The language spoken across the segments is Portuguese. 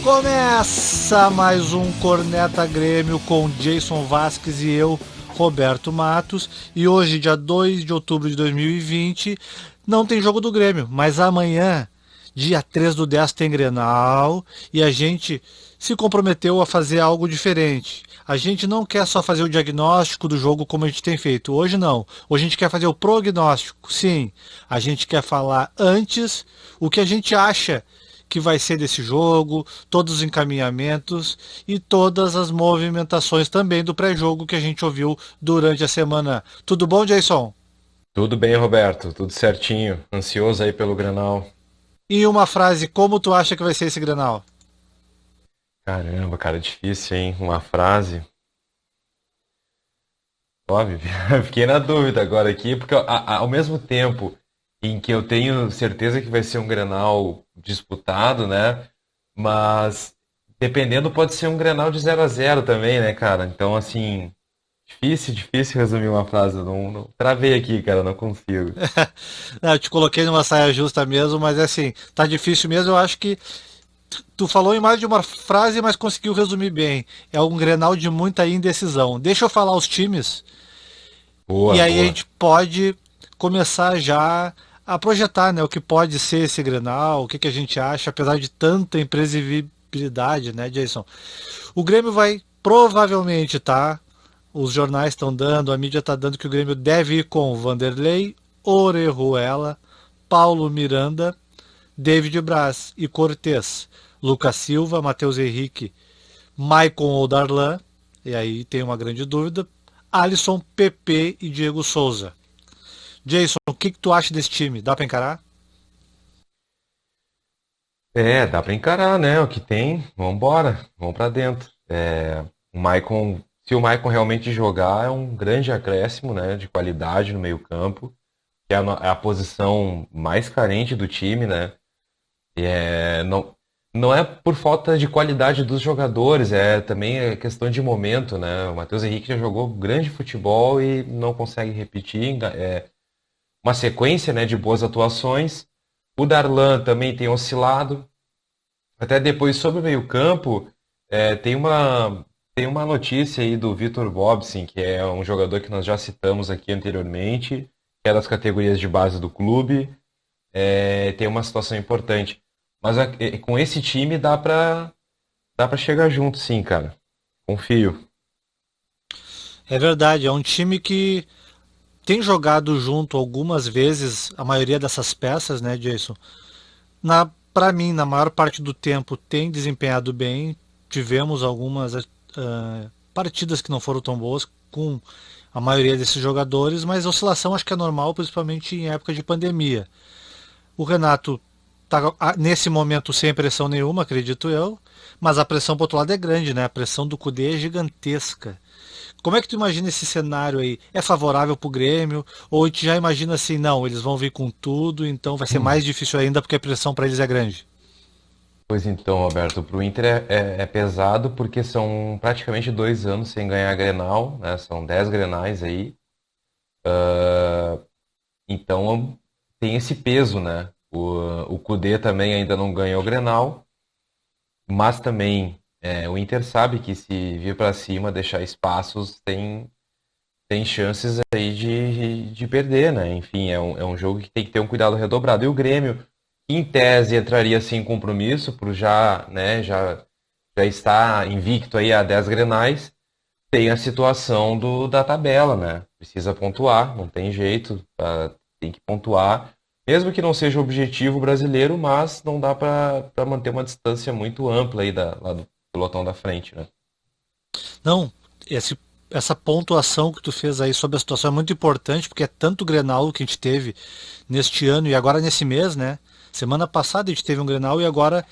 Começa mais um Corneta Grêmio com Jason Vasquez e eu, Roberto Matos. E hoje, dia 2 de outubro de 2020, não tem jogo do Grêmio, mas amanhã, dia 3/10, tem Grenal e a gente se comprometeu a fazer algo diferente. A gente não quer só fazer o diagnóstico do jogo como a gente tem feito. Hoje não. Hoje a gente quer fazer o prognóstico. Sim, a gente quer falar antes o que a gente acha que vai ser desse jogo, todos os encaminhamentos e todas as movimentações também do pré-jogo que a gente ouviu durante a semana. Tudo bom, Jason? Tudo bem, Roberto, tudo certinho. Ansioso aí pelo Grenal. E uma frase, como tu acha que vai ser esse Grenal? Caramba, cara, difícil, hein? Uma frase. Óbvio, fiquei na dúvida agora aqui, porque ao mesmo tempo em que eu tenho certeza que vai ser um Grenal disputado, né? Mas dependendo pode ser um Grenal de 0-0 também, né, cara? Então, assim, difícil resumir uma frase. Não travei aqui, cara, não consigo. Não, eu te coloquei numa saia justa mesmo, mas é assim, tá difícil mesmo. Eu acho que tu falou em mais de uma frase, mas conseguiu resumir bem. É um Grenal de muita indecisão. Deixa eu falar os times Boa, e aí a boa. gente pode começar já a projetar, né, o que pode ser esse Grenal, o que que a gente acha, apesar de tanta imprevisibilidade, né, Jason? O Grêmio vai provavelmente, tá? Os jornais estão dando, a mídia está dando que o Grêmio deve ir com Vanderlei, Orejuela, Paulo Miranda, David Braz e Cortez, Lucas Silva, Matheus Henrique, Maicon ou Darlan, e aí tem uma grande dúvida, Alisson, PP e Diego Souza. Jason, o que tu acha desse time? Dá para encarar? É, dá pra encarar, né? O que tem, vambora, vamos pra dentro. O Maicon, se o Maicon realmente jogar, é um grande acréscimo, né, de qualidade no meio-campo, que é a posição mais carente do time, né? Não é por falta de qualidade dos jogadores, é também questão de momento, né? O Matheus Henrique já jogou grande futebol e não consegue repetir, uma sequência, né, de boas atuações. O Darlan também tem oscilado. Até depois, sobre o meio-campo, tem uma notícia aí do Vitor Bobsin, que é um jogador que nós já citamos aqui anteriormente, que é das categorias de base do clube. Tem uma situação importante. Mas com esse time dá pra chegar junto, sim, cara. Confio. É verdade, é um time que tem jogado junto algumas vezes a maioria dessas peças, né, Jason? Para mim, na maior parte do tempo, tem desempenhado bem. Tivemos algumas partidas que não foram tão boas com a maioria desses jogadores, mas a oscilação acho que é normal, principalmente em época de pandemia. O Renato está nesse momento sem pressão nenhuma, acredito eu, mas a pressão pro outro lado é grande, né? A pressão do Cudê é gigantesca. Como é que tu imagina esse cenário aí? É favorável pro Grêmio? Ou a gente já imagina assim, não, eles vão vir com tudo, então vai ser mais difícil ainda porque a pressão para eles é grande? Pois então, Roberto, pro Inter é pesado porque são praticamente 2 anos sem ganhar Grenal, né? São 10 Grenais aí. Então tem esse peso, né? O Cudê também ainda não ganhou o Grenal, mas também o Inter sabe que se vir para cima, deixar espaços, tem chances aí de perder, né? Enfim, é um jogo que tem que ter um cuidado redobrado. E o Grêmio, em tese, entraria sem compromisso, por já, né, já estar invicto aí a 10 Grenais, tem a situação da tabela, né? Precisa pontuar, não tem jeito, tem que pontuar. Mesmo que não seja o objetivo brasileiro, mas não dá para manter uma distância muito ampla aí lá do pelotão da frente, né? Não, essa pontuação que tu fez aí sobre a situação é muito importante, porque é tanto Grenal que a gente teve neste ano e agora nesse mês, né? Semana passada a gente teve um Grenal e agora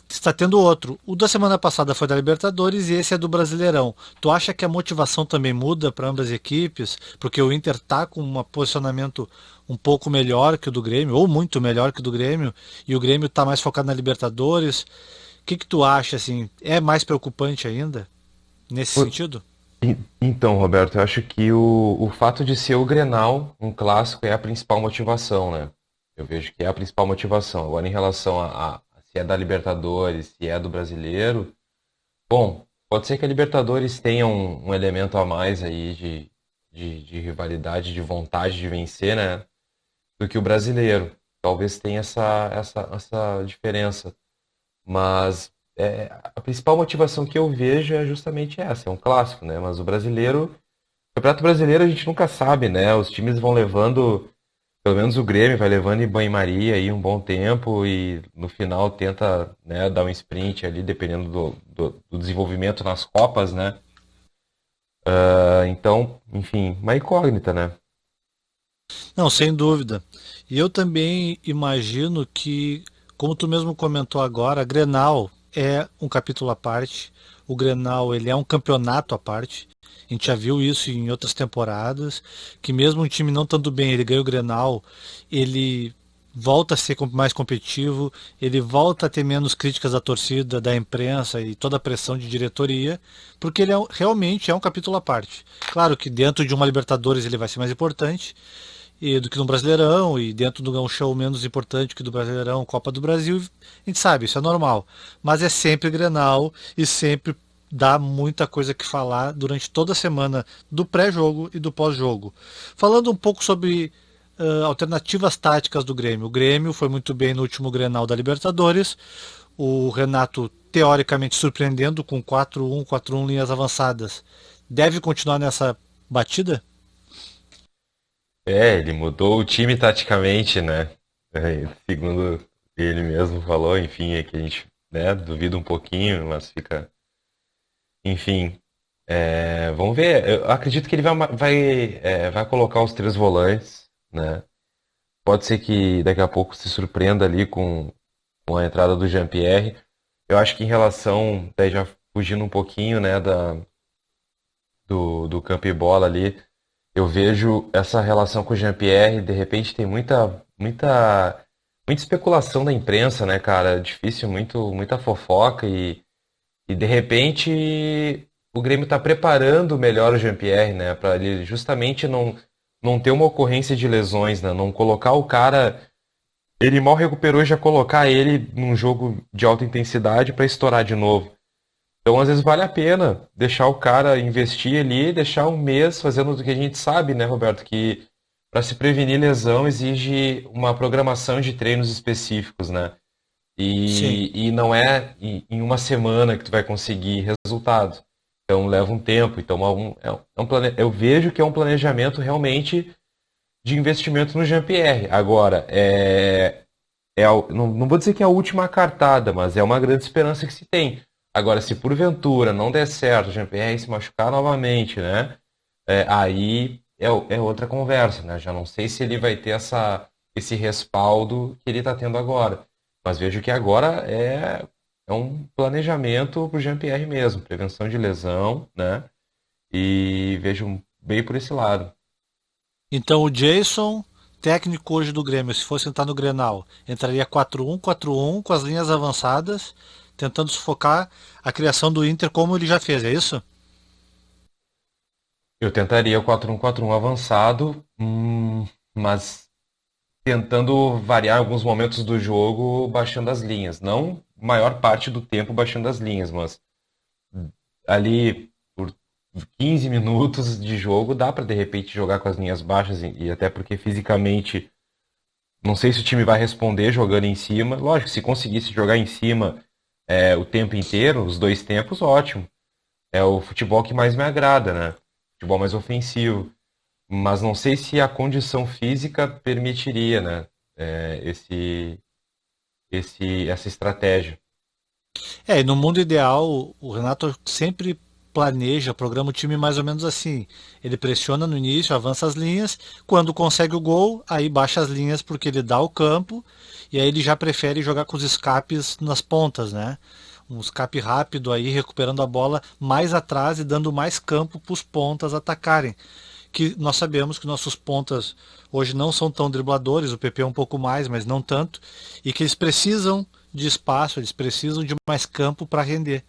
está tendo outro. O da semana passada foi da Libertadores e esse é do Brasileirão. Tu acha que a motivação também muda para ambas as equipes? Porque o Inter tá com um posicionamento um pouco melhor que o do Grêmio, ou muito melhor que o do Grêmio, e o Grêmio tá mais focado na Libertadores. O que que tu acha, assim? É mais preocupante ainda, nesse sentido? Então, Roberto, eu acho que o fato de ser o Grenal, um clássico, é a principal motivação, né? Eu vejo que é a principal motivação. Agora, em relação a se é da Libertadores, se é do Brasileiro, bom, pode ser que a Libertadores tenha um elemento a mais aí de rivalidade, de vontade de vencer, né? Do que o brasileiro. Talvez tenha essa diferença. Mas a principal motivação que eu vejo é justamente essa, é um clássico, né? Mas o brasileiro, o Campeonato Brasileiro a gente nunca sabe, né? Os times vão levando, pelo menos o Grêmio vai levando em banho-maria aí um bom tempo e no final tenta, né, dar um sprint ali, dependendo do desenvolvimento nas Copas, né? Então, enfim, uma incógnita, né? Não, sem dúvida. E eu também imagino que, como tu mesmo comentou agora, Grenal é um capítulo à parte. O Grenal, ele é um campeonato à parte. A gente já viu isso em outras temporadas, que mesmo um time não estando bem, ele ganha o Grenal, ele volta a ser mais competitivo, ele volta a ter menos críticas da torcida, da imprensa e toda a pressão de diretoria, porque ele realmente é um capítulo à parte. Claro que dentro de uma Libertadores ele vai ser mais importante, do que no Brasileirão, e dentro do show menos importante que do Brasileirão, Copa do Brasil, a gente sabe, isso é normal. Mas é sempre Grenal e sempre dá muita coisa que falar durante toda a semana do pré-jogo e do pós-jogo. Falando um pouco sobre alternativas táticas do Grêmio. O Grêmio foi muito bem no último Grenal da Libertadores. O Renato, teoricamente, surpreendendo com 4-1, 4-1 linhas avançadas. Deve continuar nessa batida? Ele mudou o time taticamente, né? Segundo ele mesmo falou, enfim, é que a gente, né, duvida um pouquinho, mas fica. Enfim, vamos ver. Eu acredito que ele vai colocar os três volantes, né? Pode ser que daqui a pouco se surpreenda ali com a entrada do Jean-Pierre. Eu acho que em relação, daí já fugindo um pouquinho, né, do campo e bola ali, eu vejo essa relação com o Jean-Pierre, de repente tem muita especulação da imprensa, né, cara? É difícil, muita fofoca e de repente o Grêmio está preparando melhor o Jean-Pierre, né, para ele justamente não ter uma ocorrência de lesões, né, não colocar o cara, ele mal recuperou e já colocar ele num jogo de alta intensidade para estourar de novo. Então, às vezes, vale a pena deixar o cara investir ali, deixar um mês fazendo o que a gente sabe, né, Roberto? Que para se prevenir lesão exige uma programação de treinos específicos, né? Sim. E não é em uma semana que tu vai conseguir resultado. Então, leva um tempo. Então, eu vejo que é um planejamento realmente de investimento no Jean-Pierre. Agora, não vou dizer que é a última cartada, mas é uma grande esperança que se tem. Agora, se porventura não der certo, o Jean-Pierre se machucar novamente, né? Aí é outra conversa, né? Já não sei se ele vai ter esse respaldo que ele está tendo agora. Mas vejo que agora é um planejamento para o Jean-Pierre mesmo, prevenção de lesão, né? E vejo bem por esse lado. Então o Jason, técnico hoje do Grêmio, se fosse entrar no Grenal, entraria 4-1, 4-1 com as linhas avançadas, tentando sufocar a criação do Inter como ele já fez, é isso? Eu tentaria o 4-1-4-1 avançado, mas tentando variar alguns momentos do jogo baixando as linhas. Não maior parte do tempo baixando as linhas, mas ali por 15 minutos de jogo dá para de repente jogar com as linhas baixas e até porque fisicamente não sei se o time vai responder jogando em cima. Lógico, se conseguisse jogar em cima o tempo inteiro, os dois tempos, ótimo. É o futebol que mais me agrada, né? Futebol mais ofensivo. Mas não sei se a condição física permitiria, né? Essa estratégia. E no mundo ideal, o Renato sempre planeja, programa o time mais ou menos assim. Ele pressiona no início, avança as linhas, quando consegue o gol, aí baixa as linhas porque ele dá o campo, e aí ele já prefere jogar com os escapes nas pontas, né? Um escape rápido aí, recuperando a bola mais atrás e dando mais campo para os pontas atacarem. Que nós sabemos que nossos pontas hoje não são tão dribladores, o PP é um pouco mais, mas não tanto, e que eles precisam de espaço, eles precisam de mais campo para render.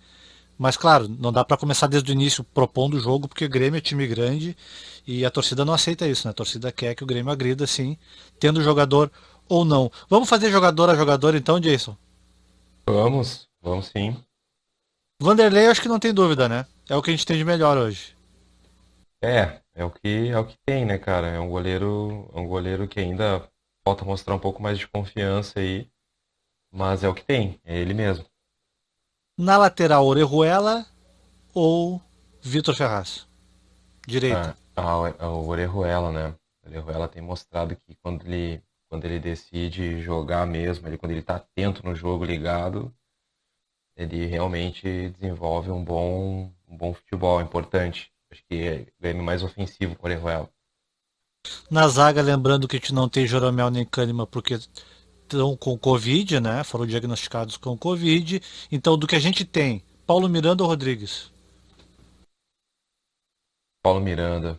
Mas claro, não dá para começar desde o início propondo o jogo, porque o Grêmio é time grande e a torcida não aceita isso, né? A torcida quer que o Grêmio agrida, sim, tendo jogador ou não. Vamos fazer jogador a jogador então, Jason? Vamos, vamos sim. Vanderlei, acho que não tem dúvida, né? É o que a gente tem de melhor hoje. É o que tem, né, cara? É um goleiro que ainda falta mostrar um pouco mais de confiança aí, mas é o que tem, é ele mesmo. Na lateral, Orejuela ou Vitor Ferraz? Direita. O Orejuela, né? O Orejuela tem mostrado que quando ele decide jogar mesmo, quando ele tá atento no jogo, ligado, ele realmente desenvolve um bom futebol, importante. Acho que é Grêmio mais ofensivo com o Orejuela. Na zaga, lembrando que a gente não tem Joromel nem Kahneman porque estão com Covid, né? Foram diagnosticados com Covid. Então, do que a gente tem, Paulo Miranda ou Rodrigues? Paulo Miranda.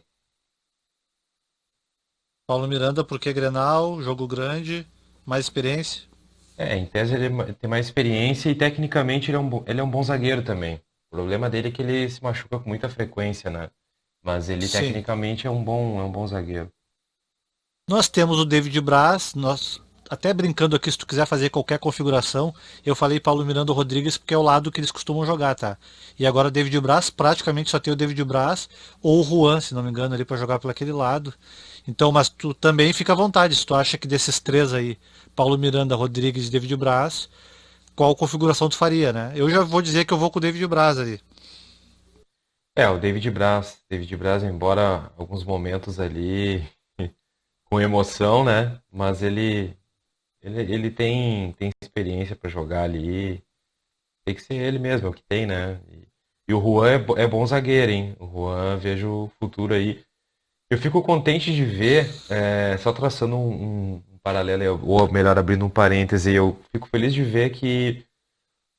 Paulo Miranda porque é Grenal, jogo grande, mais experiência. Em tese ele tem mais experiência e tecnicamente ele é um bom zagueiro também. O problema dele é que ele se machuca com muita frequência, né? Mas ele Sim. tecnicamente é um bom zagueiro. Nós temos o David Braz, nós até brincando aqui, se tu quiser fazer qualquer configuração, eu falei Paulo Miranda ou Rodrigues porque é o lado que eles costumam jogar, tá? E agora David Braz, praticamente só tem o David Braz ou o Juan, se não me engano, ali para jogar por aquele lado. Então, mas tu também fica à vontade, se tu acha que desses três aí, Paulo Miranda, Rodrigues e David Braz, qual configuração tu faria, né? Eu já vou dizer que eu vou com o David Braz ali. O David Braz. David Braz, embora alguns momentos ali com emoção, né? Mas ele tem experiência para jogar ali. Tem que ser ele mesmo, é o que tem, né? E o Juan é bom zagueiro, hein? O Juan, vejo o futuro aí. Eu fico contente de ver, só traçando um paralelo, ou melhor, abrindo um parêntese, eu fico feliz de ver que,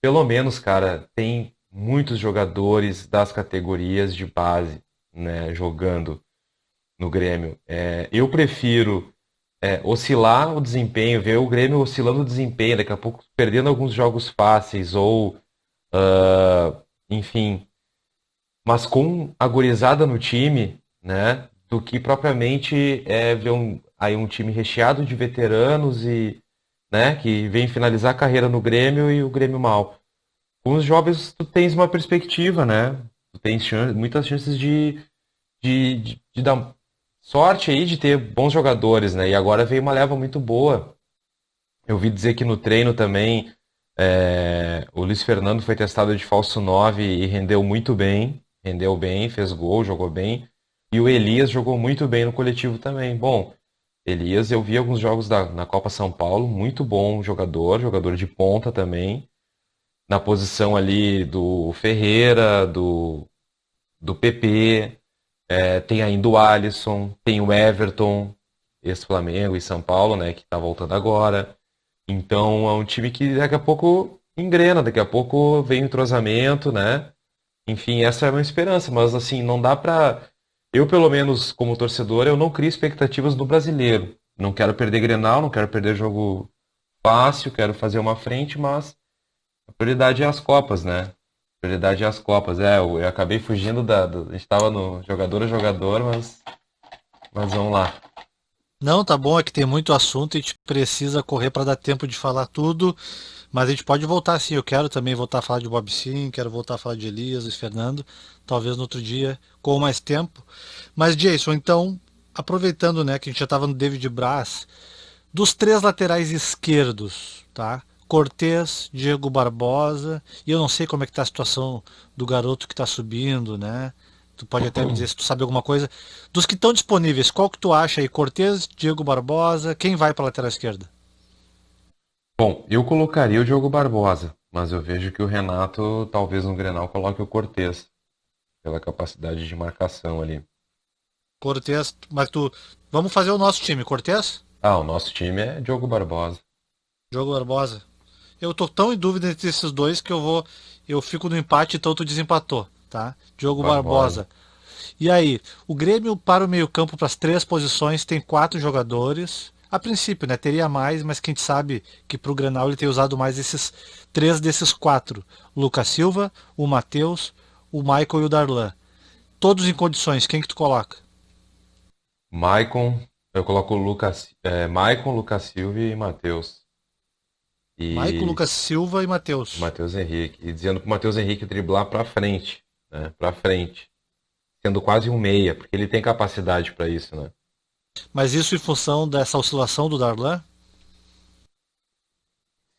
pelo menos, cara, tem muitos jogadores das categorias de base, né, jogando no Grêmio. Eu prefiro oscilar o desempenho, ver o Grêmio oscilando o desempenho, daqui a pouco perdendo alguns jogos fáceis, ou, enfim, mas com a gurizada no time, né, do que propriamente ver aí um time recheado de veteranos e, né, que vem finalizar a carreira no Grêmio e o Grêmio mal. Com os jovens tu tens uma perspectiva, né? Tu tens muitas chances de dar sorte aí de ter bons jogadores, né? E agora veio uma leva muito boa. Eu ouvi dizer que no treino também o Luiz Fernando foi testado de falso 9 e rendeu bem, fez gol, jogou bem. E o Elias jogou muito bem no coletivo também. Bom, Elias, eu vi alguns jogos na Copa São Paulo, muito bom jogador, jogador de ponta também, na posição ali do Ferreira, do PP, tem ainda o Alisson, tem o Everton, ex-Flamengo e São Paulo, né, que tá voltando agora. Então é um time que daqui a pouco engrena, daqui a pouco vem o entrosamento, né? Enfim, essa é a minha esperança, mas assim, não dá pra. Eu, pelo menos, como torcedor, eu não crio expectativas no brasileiro. Não quero perder Grenal, não quero perder jogo fácil, quero fazer uma frente, mas a prioridade é as Copas, né? A prioridade é as Copas. Eu acabei fugindo a gente tava no jogador a jogador, mas vamos lá. Não, tá bom, é que tem muito assunto e a gente precisa correr para dar tempo de falar tudo, mas a gente pode voltar sim. Eu quero também voltar a falar de Bob Sim, quero voltar a falar de Elias e Fernando, talvez no outro dia, com mais tempo. Mas Jason, então, aproveitando, né, que a gente já estava no David Braz, dos três laterais esquerdos, tá? Cortez, Diego Barbosa, e eu não sei como é que tá a situação do garoto que está subindo, né? Tu pode até me dizer se tu sabe alguma coisa. Dos que estão disponíveis, qual que tu acha aí? Cortez, Diego Barbosa, quem vai para a lateral esquerda? Bom, eu colocaria o Diogo Barbosa, mas eu vejo que o Renato, talvez no Grenal, coloque o Cortez, pela capacidade de marcação ali. Cortez, mas tu. Vamos fazer o nosso time, Cortez? O nosso time é Diogo Barbosa. Diogo Barbosa. Eu tô tão em dúvida entre esses dois que eu vou. Eu fico no empate, então tu desempatou, tá? Diogo Barbosa. Barbosa. E aí, o Grêmio para o meio-campo para as três posições tem quatro jogadores. A princípio, né? Teria mais, mas quem sabe que para o Grenal ele tem usado mais esses três desses quatro: o Lucas Silva, o Matheus, o Michael e o Darlan. Todos em condições, quem que tu coloca? Maicon, eu coloco o Lucas, Maicon, Lucas Silva e Matheus. Maico, E Lucas Silva e o Matheus. Matheus Henrique. E dizendo pro Matheus Henrique driblar pra frente, né? Pra frente. Sendo quase um meia, porque ele tem capacidade pra isso, né? Mas isso em função dessa oscilação do Darlan?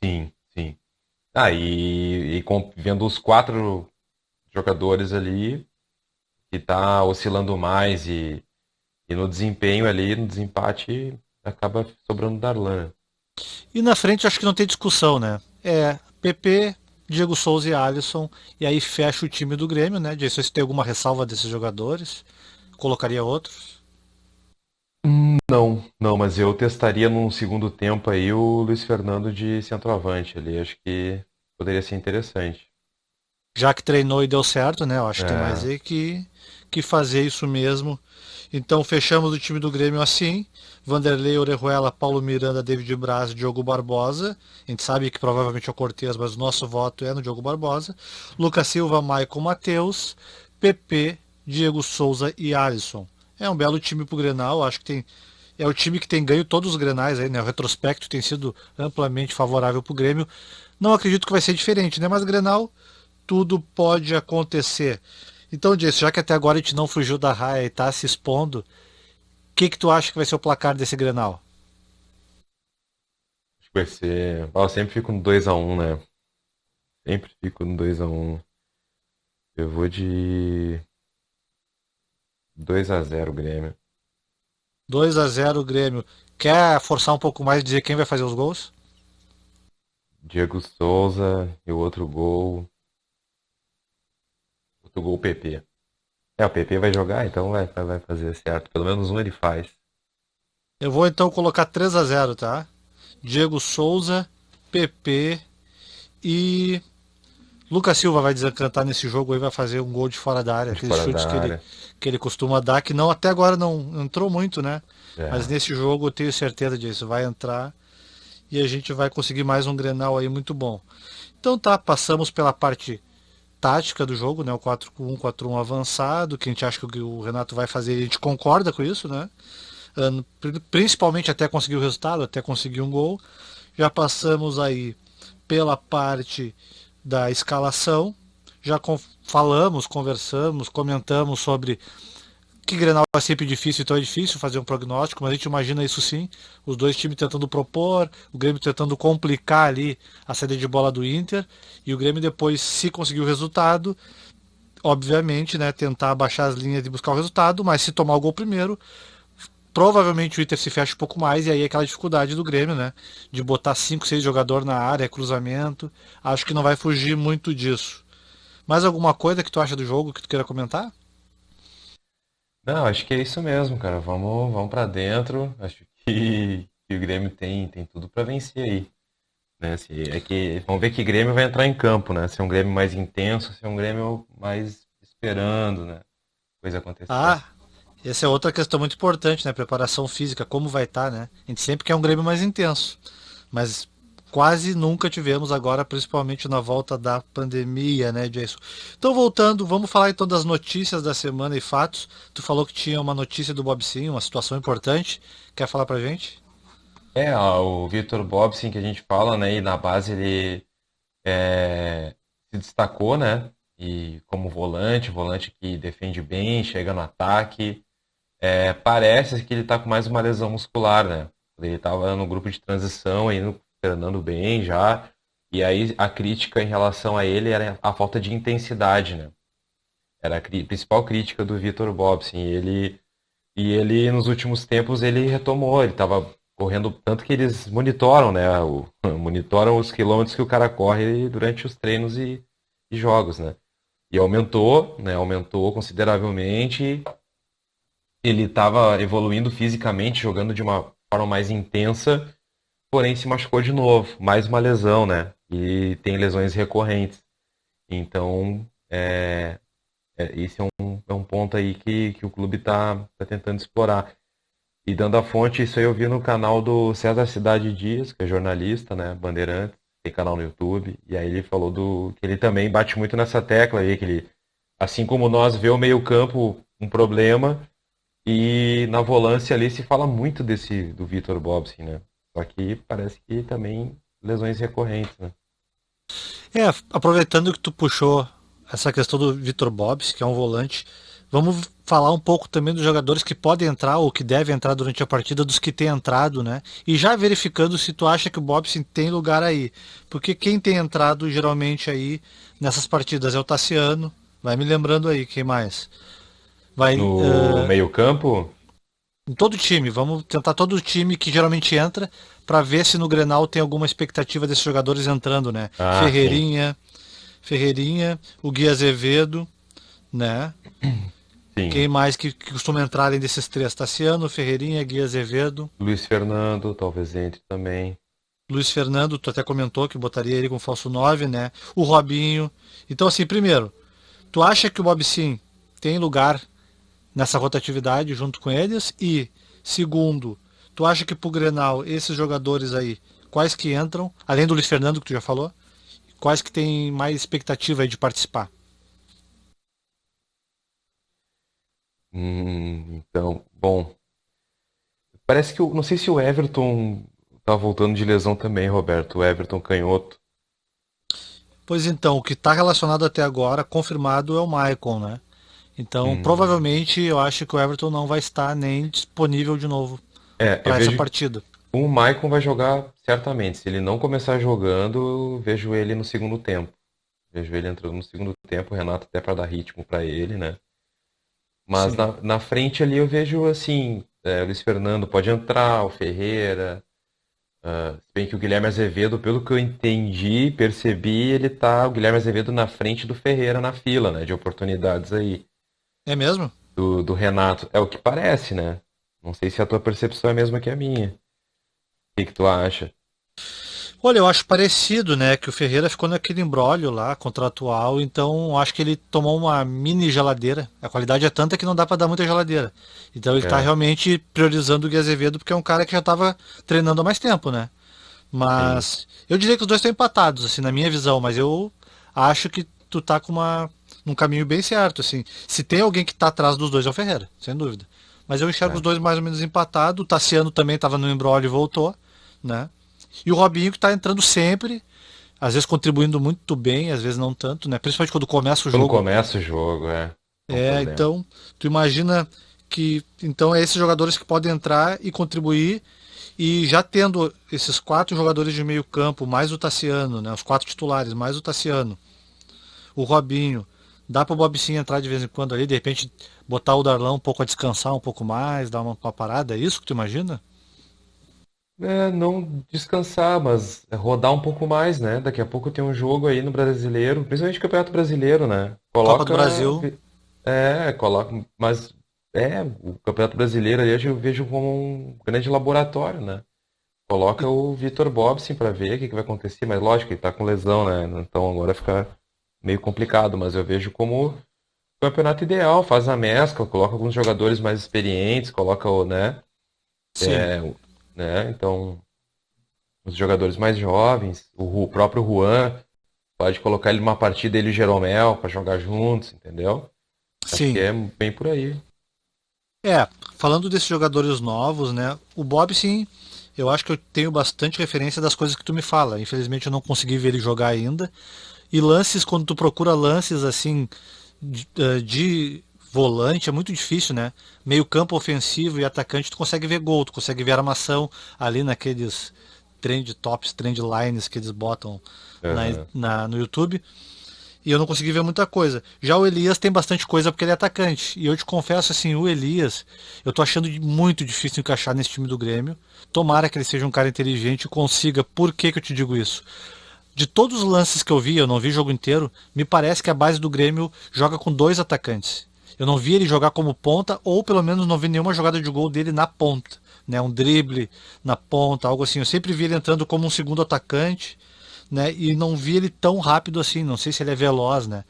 Sim, sim. Ah, vendo os quatro jogadores ali que tá oscilando mais e no desempenho ali, no desempate, acaba sobrando o Darlan, né? E na frente acho que não tem discussão, né? É PP, Diego Souza e Alisson. E aí fecha o time do Grêmio, né? Jason, se tem alguma ressalva desses jogadores, colocaria outros. Não, não, mas eu testaria num segundo tempo aí o Luiz Fernando de centroavante ali. Acho que poderia ser interessante. Já que treinou e deu certo, né? Eu acho que tem mais É, aí que fazer isso mesmo. Então fechamos o time do Grêmio assim. Vanderlei, Orejuela, Paulo Miranda, David Braz, Diogo Barbosa. A gente sabe que provavelmente é o Cortez, mas o nosso voto é no Diogo Barbosa. Lucas Silva, Maicon, Matheus, PP, Diego Souza e Alisson. É um belo time pro Grenal, acho que tem. É o time que tem ganho todos os Grenais aí, né? O retrospecto tem sido amplamente favorável pro Grêmio. Não acredito que vai ser diferente, né? Mas Grenal, tudo pode acontecer. Então, Jason, já que até agora a gente não fugiu da raia e tá se expondo, o que tu acha que vai ser o placar desse Grenal? acho que vai ser. Eu sempre fico no 2-1, né? Sempre fico no 2-1. Eu vou de 2-0 Grêmio. 2-0 Grêmio. Quer forçar um pouco mais e dizer quem vai fazer os gols? Diego Souza e o outro gol PP. É, o PP vai jogar, então vai fazer certo. Pelo menos um ele faz. Eu vou então colocar 3-0, tá? Diego Souza, PP e Lucas Silva vai desencantar nesse jogo aí, vai fazer um gol de fora da área, De aqueles fora da chutes área. que ele costuma dar, que não até agora não entrou muito, né? Mas É. nesse jogo eu tenho certeza disso, vai entrar e a gente vai conseguir mais um Grenal aí muito bom. Então tá, passamos pela parte tática do jogo, né? O 4-1, 4-1 avançado, que a gente acha que o Renato vai fazer, a gente concorda com isso, né? Principalmente até conseguir o resultado, até conseguir um gol. Já passamos aí pela parte da escalação, já falamos, conversamos, comentamos sobre que Grenal é sempre difícil, então é difícil fazer um prognóstico, mas a gente imagina isso sim, os dois times tentando propor, o Grêmio tentando complicar ali a saída de bola do Inter, e o Grêmio depois, se conseguir o resultado, obviamente, né, tentar baixar as linhas e buscar o resultado, mas se tomar o gol primeiro, provavelmente o Inter se fecha um pouco mais, e aí é aquela dificuldade do Grêmio, né, de botar 5, 6 jogadores na área, cruzamento, acho que não vai fugir muito disso. Mais alguma coisa que tu acha do jogo que tu queira comentar? Não, acho que é isso mesmo, cara. Vamos para dentro. Acho que o Grêmio tem tudo para vencer aí. Né? Vamos ver que Grêmio vai entrar em campo, né? Se é um Grêmio mais intenso, se é um Grêmio mais esperando, né? Coisa acontecer. Ah, essa é outra questão muito importante, né? Preparação física, como vai estar, né? A gente sempre quer um Grêmio mais intenso, mas quase nunca tivemos agora, principalmente na volta da pandemia, né, Jason? Então, voltando, vamos falar então das notícias da semana e fatos. Tu falou que tinha uma notícia do Bob Sim, uma situação importante. Quer falar pra gente? É, ó, o Vitor Bobsin que a gente fala, né? E na base ele se destacou, né? E como volante que defende bem, chega no ataque. Parece que ele tá com mais uma lesão muscular, né? Ele tava no grupo de transição, ainda treinando bem já. E aí a crítica em relação a ele era a falta de intensidade, né? Era a principal crítica do Vitor Bobsin. E ele, nos últimos tempos, ele retomou. Ele estava correndo, tanto que eles monitoram, né? Monitoram os quilômetros que o cara corre durante os treinos e jogos, né? E aumentou, né? Aumentou consideravelmente. Ele estava evoluindo fisicamente, jogando de uma forma mais intensa, porém se machucou de novo. Mais uma lesão, né? E tem lesões recorrentes. Então, esse é um ponto aí que o clube tá tentando explorar. E dando a fonte, isso aí eu vi no canal do César Cidade Dias, que é jornalista, né? Bandeirantes, tem canal no YouTube. E aí ele falou que ele também bate muito nessa tecla aí, que ele, assim como nós, vê o meio-campo um problema, e na volância ali se fala muito do Vitor Bobson, né? Só que parece que também lesões recorrentes, né? Aproveitando que tu puxou essa questão do Vitor Bobs, que é um volante, vamos falar um pouco também dos jogadores que podem entrar ou que devem entrar durante a partida, dos que têm entrado, né? E já verificando se tu acha que o Bobson tem lugar aí. Porque quem tem entrado geralmente aí nessas partidas é o Tassiano. Vai me lembrando aí, quem mais? Vai, No meio-campo, em todo time, vamos tentar todo time que geralmente entra para ver se no Grenal tem alguma expectativa desses jogadores entrando, né? ah, sim, Ferreirinha, o Gui Azevedo, né? sim. Quem mais que costuma entrar além desses três? Tassiano, Ferreirinha, Gui Azevedo, Luiz Fernando, talvez entre também. Luiz Fernando, tu até comentou que botaria ele com falso 9, né? O Robinho. Então, assim, primeiro, tu acha que o Bob Sim tem lugar nessa rotatividade junto com eles? E, segundo, tu acha que pro Grenal, esses jogadores aí, quais que entram, além do Luiz Fernando que tu já falou, quais que tem mais expectativa aí de participar? Então, bom, parece que não sei se o Everton tá voltando de lesão também, Roberto. O Everton canhoto. Pois então, o que está relacionado até agora, confirmado, é o Maicon, né? Então, Hum, provavelmente, eu acho que o Everton não vai estar nem disponível de novo eu para essa vejo que partida. o Maicon vai jogar certamente. Se ele não começar jogando, eu vejo ele no segundo tempo. Vejo ele entrando no segundo tempo, o Renato até para dar ritmo para ele, né? Mas Sim. na frente ali eu vejo assim, o Luiz Fernando pode entrar, o Ferreira, se bem que o Guilherme Azevedo, pelo que eu entendi, percebi, o Guilherme Azevedo na frente do Ferreira na fila, né, de oportunidades aí, É mesmo? do Renato. É o que parece, né? Não sei se a tua percepção é a mesma que a minha. O que que tu acha? Olha, eu acho parecido, né? Que o Ferreira ficou naquele imbróglio lá, contratual, então eu acho que ele tomou uma mini geladeira. A qualidade é tanta que não dá para dar muita geladeira. Então ele tá É, realmente priorizando o Gui Azevedo porque é um cara que já tava treinando há mais tempo, né? sim. Mas eu diria que os dois estão empatados, assim, na minha visão, mas eu acho que tu tá com num caminho bem certo, assim. Se tem alguém que tá atrás dos dois é o Ferreira, sem dúvida. Mas eu enxergo os É. dois mais ou menos empatados. O Tassiano também estava no embrólio e voltou, né? E o Robinho que tá entrando sempre, às vezes contribuindo muito bem, às vezes não tanto, né? Principalmente quando começa o Quando jogo. começa o jogo, é um problema. Então, tu imagina que então é esses jogadores que podem entrar e contribuir e já tendo esses quatro jogadores de meio campo, mais o Tassiano, né? Os quatro titulares, mais o Tassiano, o Robinho, dá para o Bob sim entrar de vez em quando ali, de repente botar o Darlão um pouco a descansar um pouco mais, dar uma parada, é isso que tu imagina? Não descansar, mas rodar um pouco mais, né? Daqui a pouco tem um jogo aí no Brasileiro, principalmente Campeonato Brasileiro, né? Copa do Brasil. Mas o Campeonato Brasileiro ali eu vejo como um grande laboratório, né? E, Coloca o Vitor Bobsin pra ver o que que vai acontecer, mas lógico, ele tá com lesão, né? Então agora fica meio complicado, mas eu vejo como o campeonato ideal, faz a mescla, coloca alguns jogadores mais experientes, coloca sim. Então os jogadores mais jovens, o próprio Juan, pode colocar ele numa partida ele e o Jeromel pra jogar juntos, entendeu? Acho que Sim. é bem por aí. Falando desses jogadores novos, né? O Bob, sim, eu acho que eu tenho bastante referência das coisas que tu me fala. Infelizmente eu não consegui ver ele jogar ainda. E lances, quando tu procura lances assim de volante, é muito difícil, né? Meio campo ofensivo e atacante, tu consegue ver gol, tu consegue ver armação ali naqueles trend tops, trend lines que eles botam Aham. no YouTube. E eu não consegui ver muita coisa. Já o Elias tem bastante coisa porque ele é atacante. E eu te confesso assim, o Elias, eu tô achando muito difícil encaixar nesse time do Grêmio. Tomara que ele seja um cara inteligente e consiga. Por que que eu te digo isso? De todos os lances que eu não vi o jogo inteiro, me parece que a base do Grêmio joga com dois atacantes. Eu não vi ele jogar como ponta, ou pelo menos não vi nenhuma jogada de gol dele na ponta. Né, um drible na ponta, algo assim. Eu sempre vi ele entrando como um segundo atacante, né? E não vi ele tão rápido assim. Não sei se ele é veloz, né?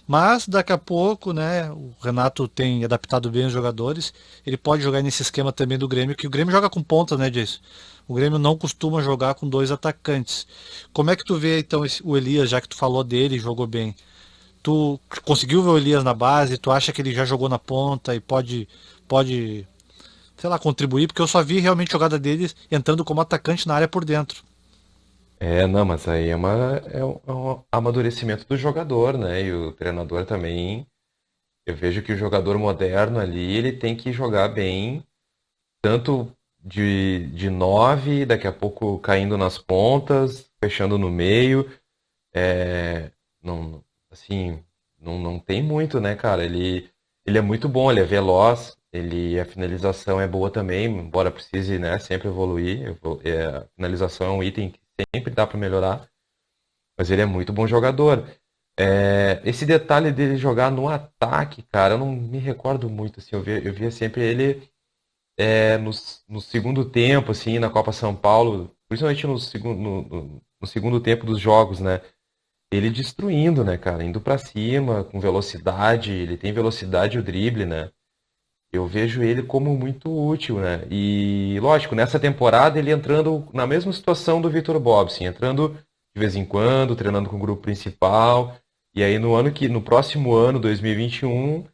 Mas daqui a pouco, né? O Renato tem adaptado bem os jogadores. Ele pode jogar nesse esquema também do Grêmio, que o Grêmio joga com ponta, né, Jason? O Grêmio não costuma jogar com dois atacantes. Como é que tu vê então o Elias, já que tu falou dele, e jogou bem? Tu conseguiu ver o Elias na base? Tu acha que ele já jogou na ponta e pode, sei lá, contribuir? Porque eu só vi realmente jogada dele entrando como atacante na área por dentro. Não, mas aí é um amadurecimento do jogador, né? E o treinador também. Eu vejo que o jogador moderno ali, ele tem que jogar bem, tanto de 9, daqui a pouco caindo nas pontas, fechando no meio. Não, assim, não tem muito, né, cara? Ele é muito bom, ele é veloz, a finalização é boa também, embora precise, né, sempre evoluir. A finalização é um item que sempre dá para melhorar, mas ele é muito bom jogador. Esse detalhe dele jogar no ataque, cara, eu não me recordo muito, assim, eu via sempre ele no segundo tempo, assim, na Copa São Paulo, principalmente no segundo tempo dos jogos, né? Ele destruindo, né, cara? Indo pra cima, com velocidade, ele tem velocidade e o drible, né? Eu vejo ele como muito útil, né? E, lógico, nessa temporada ele entrando na mesma situação do Vitor Bobson, entrando de vez em quando, treinando com o grupo principal. E aí no próximo ano, 2021,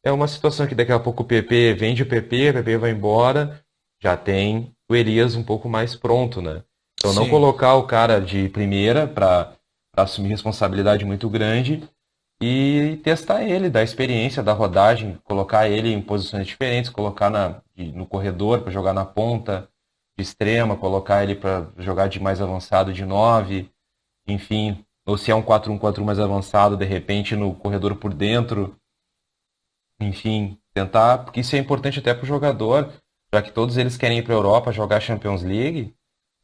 é uma situação que daqui a pouco o PP vende o PP vai embora, já tem o Elias um pouco mais pronto, né? Então não Sim. colocar o cara de primeira para assumir responsabilidade muito grande e testar ele, dar experiência, dar rodagem, colocar ele em posições diferentes, colocar no corredor para jogar na ponta, de extrema, colocar ele para jogar de mais avançado de 9, enfim, ou se é um 4-1-4-1 mais avançado, de repente no corredor por dentro, enfim, tentar, porque isso é importante até para o jogador, já que todos eles querem ir para a Europa jogar Champions League,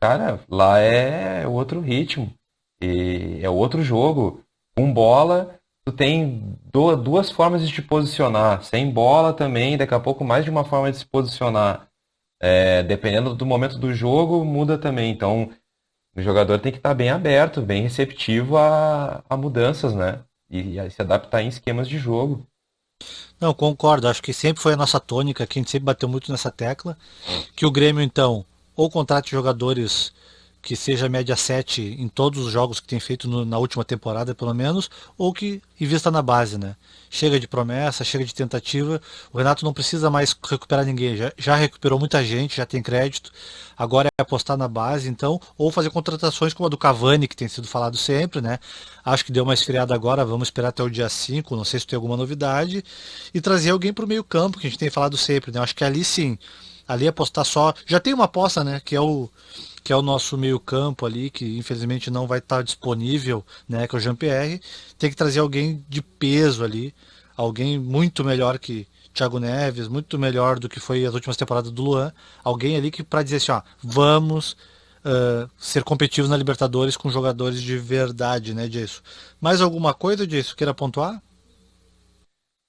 cara, lá é outro ritmo, e é outro jogo. Com bola, tu tem duas formas de te posicionar. Sem bola também, daqui a pouco mais de uma forma de se posicionar. Dependendo do momento do jogo, muda também. Então, o jogador tem que estar bem aberto, bem receptivo a mudanças, né? E a se adaptar em esquemas de jogo. Não, concordo. Acho que sempre foi a nossa tônica, que a gente sempre bateu muito nessa tecla, que o Grêmio, então, ou contrate jogadores que seja média 7 em todos os jogos que tem feito na última temporada, pelo menos, ou que invista na base, né? Chega de promessa, chega de tentativa. O Renato não precisa mais recuperar ninguém, já recuperou muita gente, já tem crédito. Agora é apostar na base, então, ou fazer contratações como a do Cavani, que tem sido falado sempre, né? Acho que deu uma esfriada agora, vamos esperar até o dia 5, não sei se tem alguma novidade, e trazer alguém para o meio-campo, que a gente tem falado sempre, né? Acho que ali sim, ali apostar só. Já tem uma aposta, né? Que é o nosso meio-campo ali, que infelizmente não vai estar disponível, né? Que é o Jean-Pierre. Tem que trazer alguém de peso ali, alguém muito melhor que Thiago Neves, muito melhor do que foi as últimas temporadas do Luan. Alguém ali que para dizer assim, ó, vamos ser competitivos na Libertadores com jogadores de verdade, né, disso. Mais alguma coisa disso queira pontuar?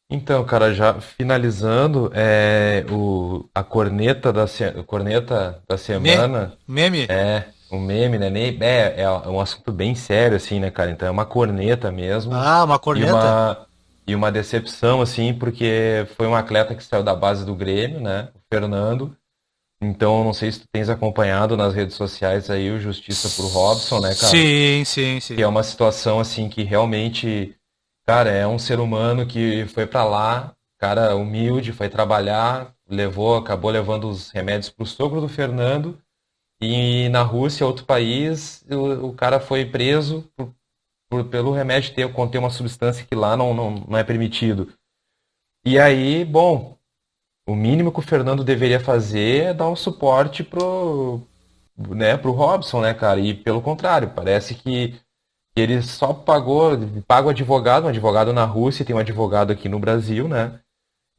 Então, cara, já finalizando, corneta da semana Meme? é um meme, né? É um assunto bem sério, assim, né, cara? Então é uma corneta mesmo Ah, uma e corneta? uma decepção, assim, porque foi um atleta que saiu da base do Grêmio, né? O Fernando. Então, não sei se tu tens acompanhado nas redes sociais aí o Justiça pro Robson, né, cara? Sim, sim, Que é sim. uma situação assim que realmente, cara, é um ser humano que foi pra lá, cara humilde, foi trabalhar, acabou levando os remédios pro sogro do Fernando e na Rússia, outro país, o cara foi preso pelo remédio conter uma substância que lá não é permitido. E aí, bom, o mínimo que o Fernando deveria fazer é dar um suporte pro Robson, né, cara? E pelo contrário, parece que ele só paga o advogado, um advogado na Rússia, e tem um advogado aqui no Brasil, né?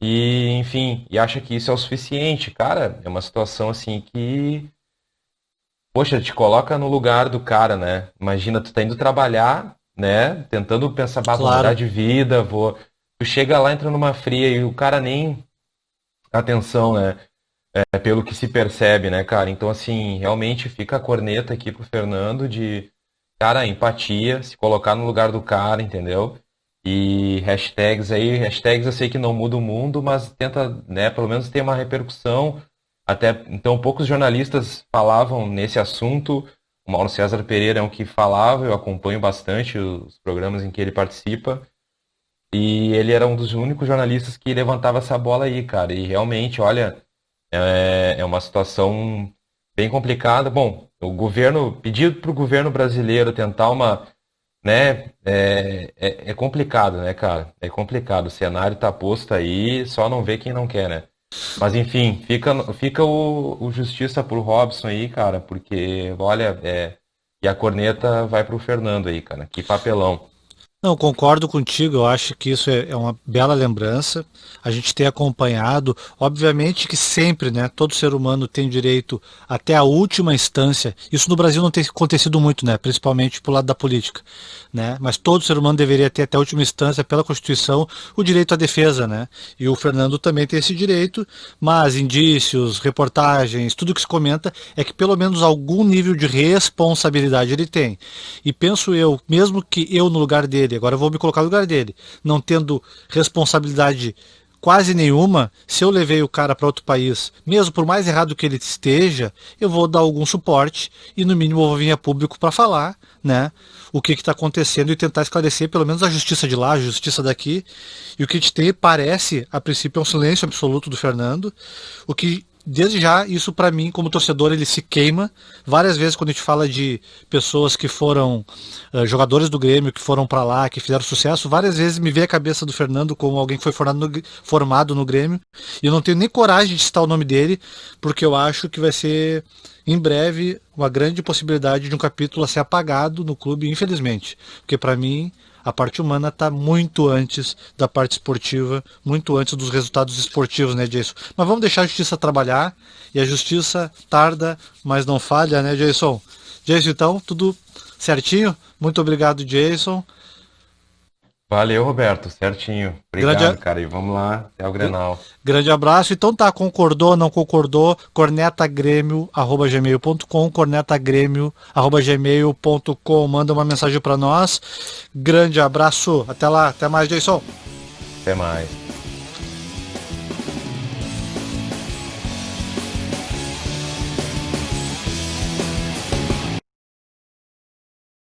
E, enfim, e acha que isso é o suficiente. Cara, é uma situação assim que, poxa, te coloca no lugar do cara, né? Imagina, tu tá indo trabalhar, né? Tentando pensar, bah, vou mudar Claro. de vida, vou. Tu chega lá, entra numa fria e o cara nem atenção, né? Pelo que se percebe, né, cara? Então, assim, realmente fica a corneta aqui pro Fernando de, cara, empatia, se colocar no lugar do cara, entendeu? E hashtags aí, hashtags eu sei que não muda o mundo, mas tenta, né, pelo menos ter uma repercussão. Até então, poucos jornalistas falavam nesse assunto. O Mauro César Pereira é um que falava, eu acompanho bastante os programas em que ele participa. E ele era um dos únicos jornalistas que levantava essa bola aí, cara. E realmente, olha, é uma situação bem complicada. Bom, o governo, pedido para o governo brasileiro tentar uma, né, é complicado, né, cara? É complicado. O cenário tá posto aí, só não vê quem não quer, né? Mas enfim, fica o justiça pro Robson aí, cara, porque, olha, e a corneta vai pro Fernando aí, cara. Que papelão. Não, concordo contigo, eu acho que isso é uma bela lembrança. A gente tem acompanhado, obviamente que sempre, né, todo ser humano tem direito até a última instância. Isso no Brasil não tem acontecido muito, né, principalmente pro lado da política, né? Mas todo ser humano deveria ter até a última instância pela Constituição o direito à defesa, né? E o Fernando também tem esse direito, mas indícios, reportagens, tudo que se comenta é que pelo menos algum nível de responsabilidade ele tem. E penso eu, mesmo que eu no lugar dele, agora eu vou me colocar no lugar dele, não tendo responsabilidade quase nenhuma, se eu levei o cara para outro país, mesmo por mais errado que ele esteja, eu vou dar algum suporte e no mínimo eu vou vir a público para falar, né, o que está acontecendo e tentar esclarecer pelo menos a justiça de lá, a justiça daqui. E o que a gente tem parece, a princípio, é um silêncio absoluto do Fernando, o que desde já, isso para mim, como torcedor, ele se queima. Várias vezes quando a gente fala de pessoas que foram jogadores do Grêmio, que foram para lá, que fizeram sucesso, várias vezes me vê a cabeça do Fernando como alguém que foi formado no Grêmio. E eu não tenho nem coragem de citar o nome dele, porque eu acho que vai ser, em breve, uma grande possibilidade de um capítulo a ser apagado no clube, infelizmente. Porque para mim, a parte humana está muito antes da parte esportiva, muito antes dos resultados esportivos, né, Jason? Mas vamos deixar a justiça trabalhar, e a justiça tarda, mas não falha, né, Jason? Jason, então, tudo certinho? Muito obrigado, Jason. Valeu, Roberto, certinho. Grande, Obrigado, cara, e vamos lá, até o Grenal. grande abraço. Então tá, concordou, não concordou? Cornetagrêmio@gmail.com, cornetagrêmio@gmail.com. Manda uma mensagem para nós. Grande abraço. Até lá, até mais, Jason. Até mais.